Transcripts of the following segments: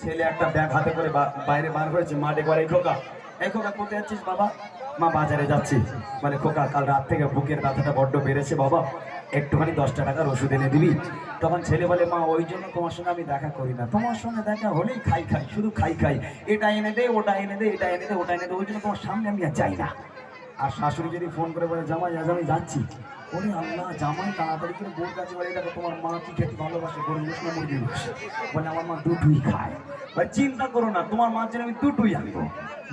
ছেলে একটা ব্যাগ হাতে করে বাইরে বার হয়েছে, মা ডেকে বলে, এই খোকা কোথায় যাচ্ছিস বাবা? মা বাজারে যাচ্ছি। মানে খোকা কাল রাত থেকে বুকের ব্যথাটা বড্ড বেড়েছে বাবা, একটুখানি 10টা টাকার ওষুধ এনে দিবি। তখন ছেলে বলে, মা ওই জন্য তোমার সঙ্গে আমি দেখা করি না, তোমার সঙ্গে দেখা হলেই খাই শুধু খাই এটা এনে দে, ওটা এনে দে, এটা এনে দে, ওটা এনে দে, ওই জন্য তোমার সামনে আমি আর যাই না। আর শাশুড়ি যদি ফোন করে বলে, জামাই আজ আমি যাচ্ছি, ওরে আল্লাহ, জামাই তাড়াতাড়ি করে বোর কাছে বলে, দেখো তোমার মা কি খেতে ভালোবাসে, গরু গোশ না মুরগি গোশ? বলে আমার মা দুটোই খায়। ভাই চিন্তা করো না, তোমার মার জন্য আমি দুটোই আনবো।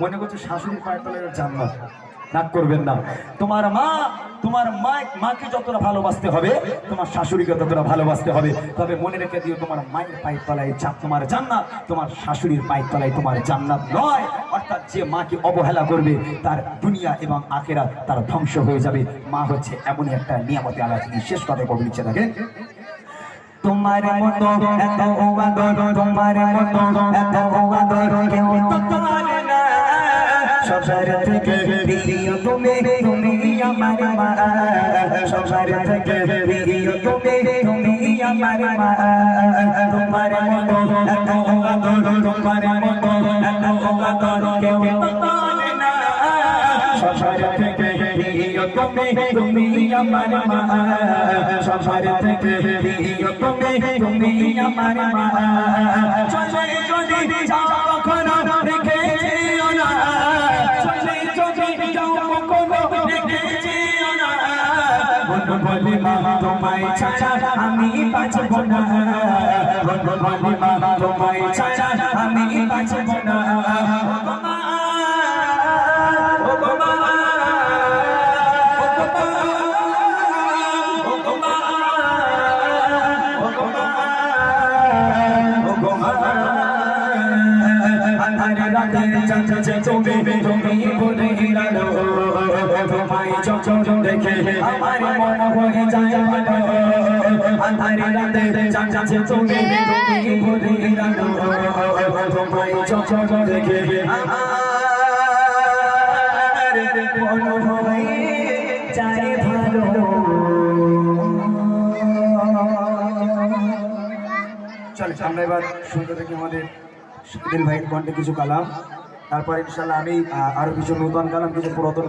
মনে করছো শাশুড়ির পায়ের তলায় জান্নাত, রাগ করবেন না। তোমার মাকে যতটা ভালোবাসতে হবে, তোমার শাশুড়িকে ততটা ভালোবাসতে হবে। তবে মনে রেখে দিও, তোমার মায়ের পায়ের তলায় তোমার জান্নাত, তোমার শাশুড়ির পায়ের তলায় তোমার জান্নাত নয়। অর্থাৎ যে মাকে অবহেলা করবে তার দুনিয়া এবং আখেরাত তার ধ্বংস হয়ে যাবে। মা হচ্ছে এমনই একটা নিয়ামতে আল্লাহ। তিনি শেষ কথা কবি লিখে থাকেন, তোমার মতো এত আদর, তোমার মতো এত আদর কেউ তো করে না। সবার থেকে প্রিয় তুমি, তুমি আমার মা। সবার থেকে প্রিয় তুমি, তুমি আমার মা। তোমার মতো এত আদর, তোমার মতো এত আদর কেউ তো করে না। সবার থেকে প্রিয় তুমি, তুমি আমার মা। সবার থেকে প্রিয় তুমি, তুমি আমার মা। চলে যদি যাও কখনো রেখে যেও না, চলে যদি যাও কখনো রেখে যেও না। বলে মা তোমায় ছাড়া আমি বাঁচব না, বলে মা তোমায় ছাড়া আমি বাঁচব না। তুমি বলে গেলো, তোমায় যখন দেখে আমার মন হয়ে যায় ভালো। আন্ধারে রাতে চাচাছে তুমি, তুমি বলে গেলো, তোমায় যখন দেখে আমার মন হয়ে যায় ভালো। চল আমরা এবার শুনতে থাকি আমাদের সুদিন ভাইয়ের কণ্ঠে কিছু কালাম, তারপর ইনশাল্লাহ আমি আরো কিছু নতুন কালাম, কিছু পুরাতন